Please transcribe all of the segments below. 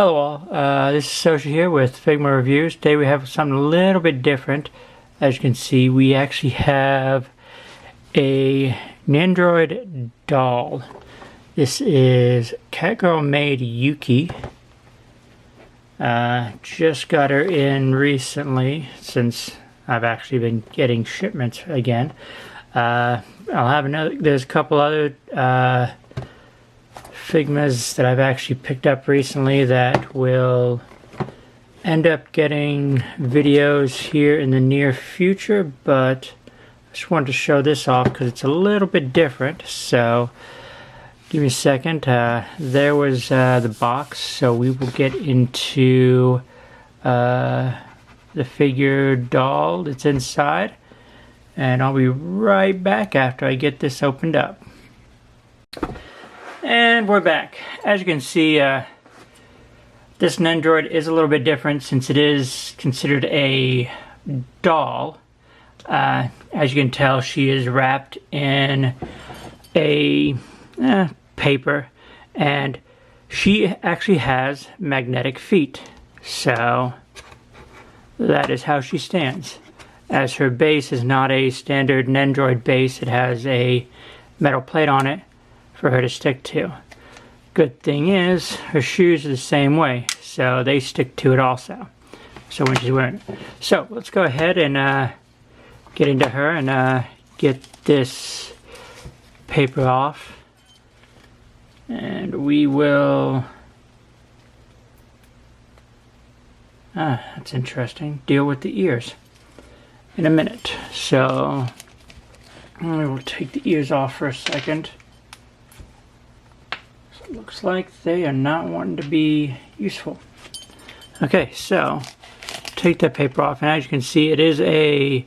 Hello all, this is Socia here with Figma Reviews. Today we have something a little bit different. As you can see, we actually have a Nendoroid doll. This is Catgirl Maid Yuki. Just got her in recently since I've actually been getting shipments again. There's a couple other Figmas that I've actually picked up recently that will end up getting videos here in the near future, but I just wanted to show this off because it's a little bit different. So give me a second. There was the box, so we will get into the figure doll that's inside, and I'll be right back after I get this opened up. And we're back. As you can see, this Nendoroid is a little bit different since it is considered a doll. As you can tell, she is wrapped in a paper, and she actually has magnetic feet. So that is how she stands. As her base is not a standard Nendoroid base, it has a metal plate on it for her to stick to. Good thing is, her shoes are the same way, so they stick to it also. So when she's wearing it. So let's go ahead and get into her and get this paper off. And we will... that's interesting. Deal with the ears in a minute. So we will take the ears off for a second. Looks like they are not wanting to be useful. Okay, so take that paper off, and as you can see, it is a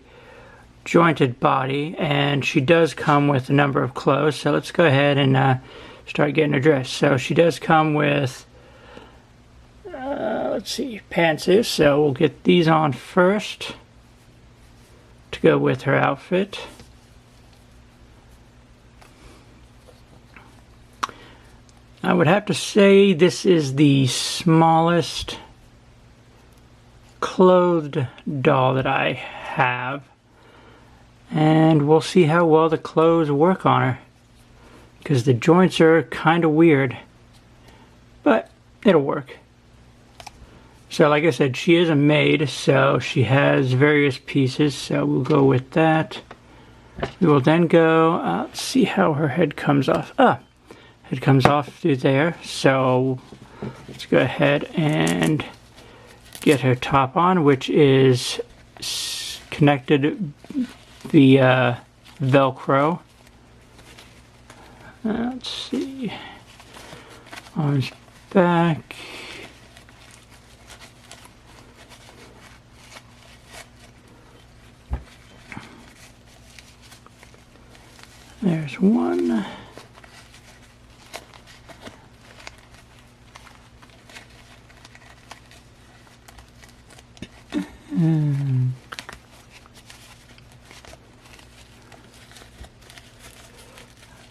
jointed body, and she does come with a number of clothes. So let's go ahead and start getting her dressed. So she does come with, let's see, pantsuits. So we'll get these on first to go with her outfit. I would have to say this is the smallest clothed doll that I have, and we'll see how well the clothes work on her, because the joints are kind of weird, but it'll work. So like I said, she is a maid, so she has various pieces, so we'll go with that. We will then go, let's see how her head comes off. It comes off through there, so let's go ahead and get her top on, which is connected via Velcro. Let's see, arms back. There's one.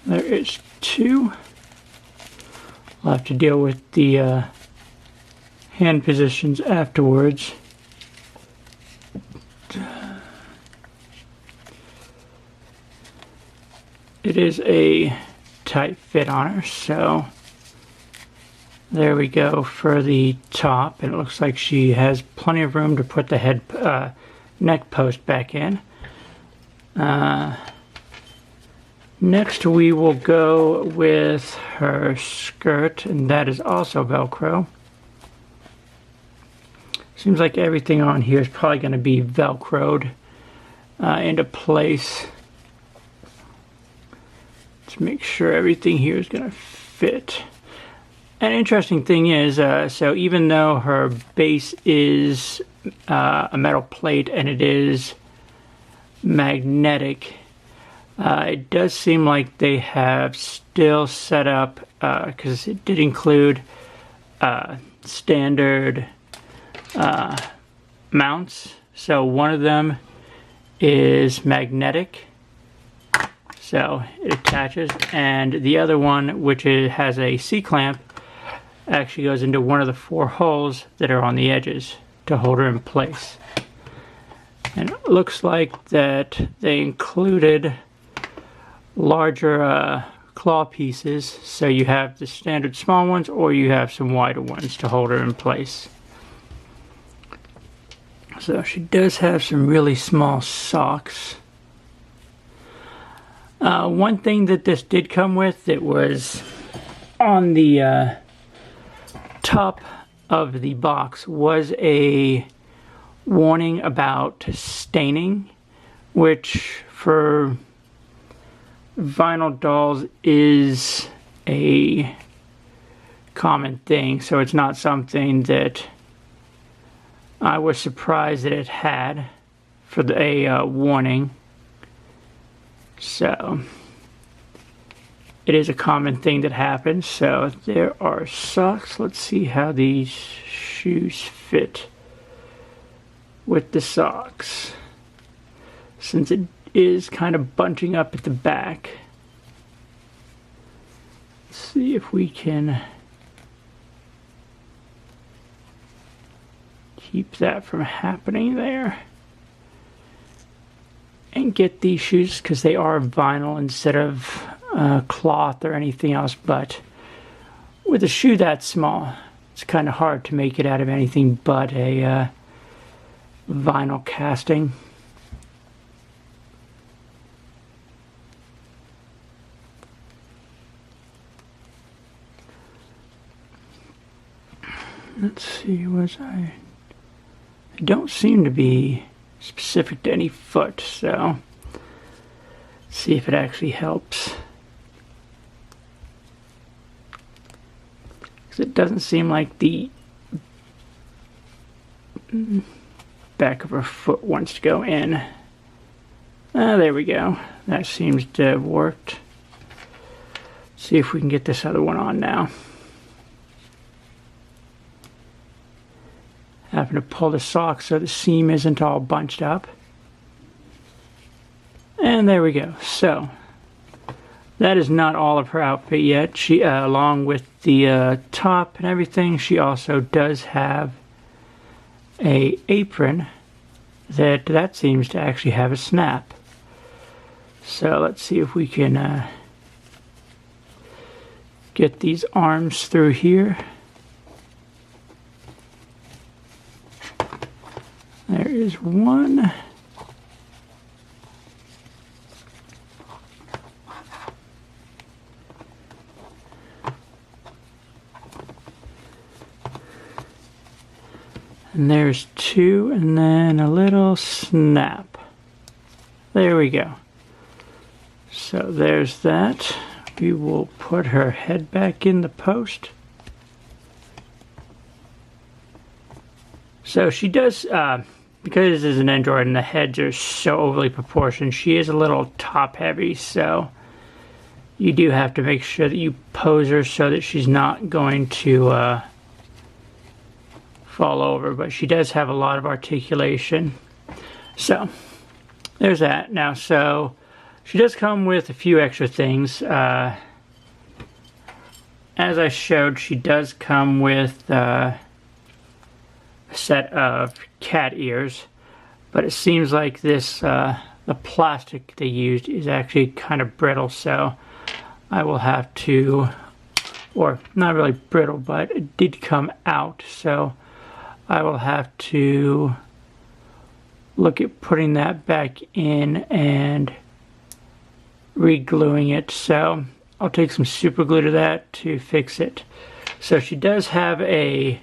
There is two. I'll have to deal with the hand positions afterwards. It is a tight fit on her, so there we go for the top. It looks like she has plenty of room to put the neck post back in. Next we will go with her skirt, and that is also Velcro. Seems like everything on here is probably going to be Velcroed into place. Let's make sure everything here is going to fit. An interesting thing is, so even though her base is a metal plate and it is magnetic, it does seem like they have still set up, because it did include standard mounts. So one of them is magnetic, so it attaches, and the other one, which has a C-clamp, actually goes into one of the 4 holes that are on the edges to hold her in place. And it looks like that they included larger claw pieces, so you have the standard small ones or you have some wider ones to hold her in place. So she does have some really small socks. One thing that this did come with that was on the top of the box was a warning about staining, which for vinyl dolls is a common thing, so it's not something that I was surprised that it had for a warning. So it is a common thing that happens. So there are socks. Let's see how these shoes fit with the socks, since it is kind of bunching up at the back. Let's see if we can keep that from happening there and get these shoes, because they are vinyl instead of cloth or anything else. But with a shoe that small, it's kind of hard to make it out of anything but a vinyl casting. Let's see, I don't seem to be specific to any foot, so let's see if it actually helps. Because it doesn't seem like the back of her foot wants to go in. There we go. That seems to have worked. Let's see if we can get this other one on now. Having to pull the sock so the seam isn't all bunched up. And there we go. So that is not all of her outfit yet. She, along with the top and everything, she also does have a apron that seems to actually have a snap. So let's see if we can get these arms through here. There is one. And there's 2, and then a little snap. There we go. So there's that. We will put her head back in the post. So she does, because this is an Nendoroid and the heads are so overly proportioned, she is a little top heavy, so you do have to make sure that you pose her so that she's not going to fall over, but she does have a lot of articulation. So there's that. Now, so she does come with a few extra things. As I showed, she does come with a set of cat ears, but it seems like this the plastic they used is actually kind of brittle, so I will have to, or not really brittle, but it did come out, so I will have to look at putting that back in and re-gluing it. So I'll take some super glue to that to fix it. So she does have a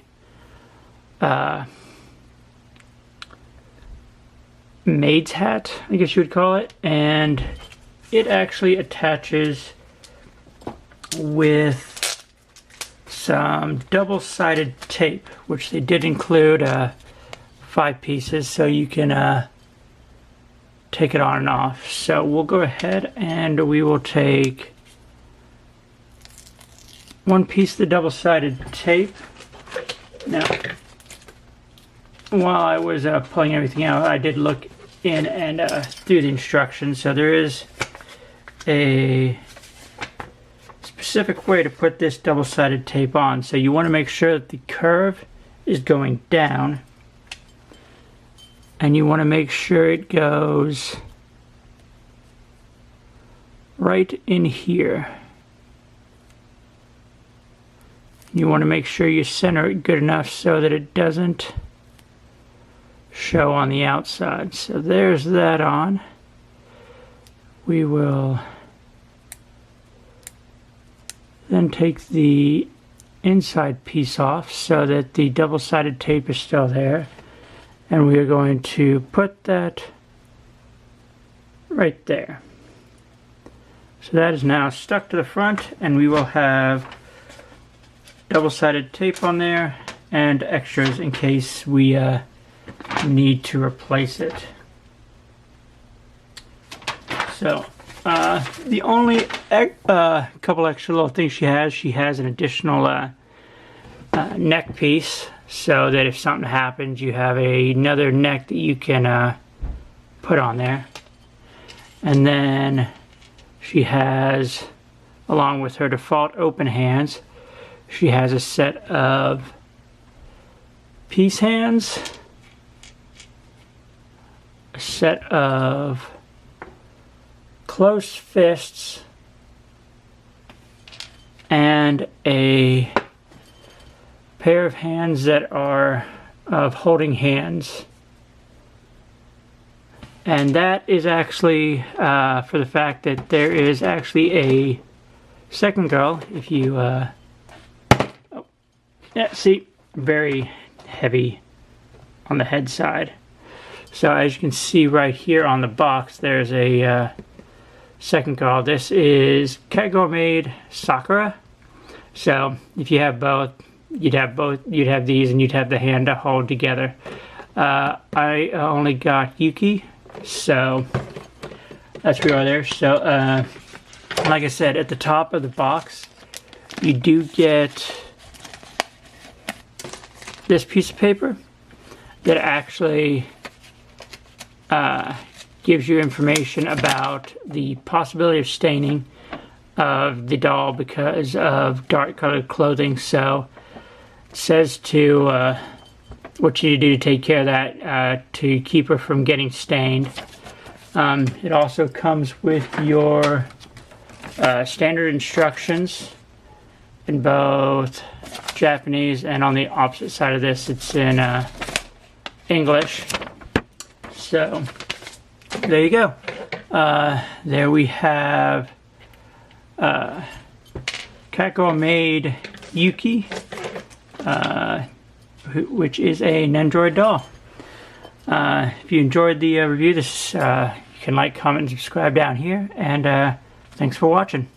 maid's hat, I guess you would call it, and it actually attaches with some double-sided tape, which they did include 5 pieces, so you can take it on and off. So we'll go ahead and we will take 1 piece of the double-sided tape. Now, while I was pulling everything out, I did look in and through the instructions. So there is a specific way to put this double-sided tape on. So you want to make sure that the curve is going down, and you want to make sure it goes right in here. You want to make sure you center it good enough so that it doesn't show on the outside. So there's that on. We will then take the inside piece off so that the double-sided tape is still there, and we are going to put that right there. So that is now stuck to the front, and we will have double-sided tape on there and extras in case we need to replace it. So the only couple extra little things she has an additional neck piece, so that if something happens you have another neck that you can put on there. And then she has, along with her default open hands, she has a set of peace hands, a set of closed fists, and a pair of hands that are of holding hands. And that is actually for the fact that there is actually a second girl. If you yeah, see, very heavy on the head side. So as you can see right here on the box, there's a second girl. This is Catgirl Maid Sakura. So if you have both, you'd have these, and you'd have the hand to hold together. I only got Yuki, so that's where we are there. So like I said, at the top of the box, you do get this piece of paper that actually gives you information about the possibility of staining of the doll because of dark colored clothing. So it says to what you need to do to take care of that to keep her from getting stained. It also comes with your standard instructions in both Japanese, and on the opposite side of this it's in English. So there you go. There we have Catgirl Maid Yuki, which is a Nendoroid doll. If you enjoyed the review, you can like, comment, and subscribe down here, and thanks for watching.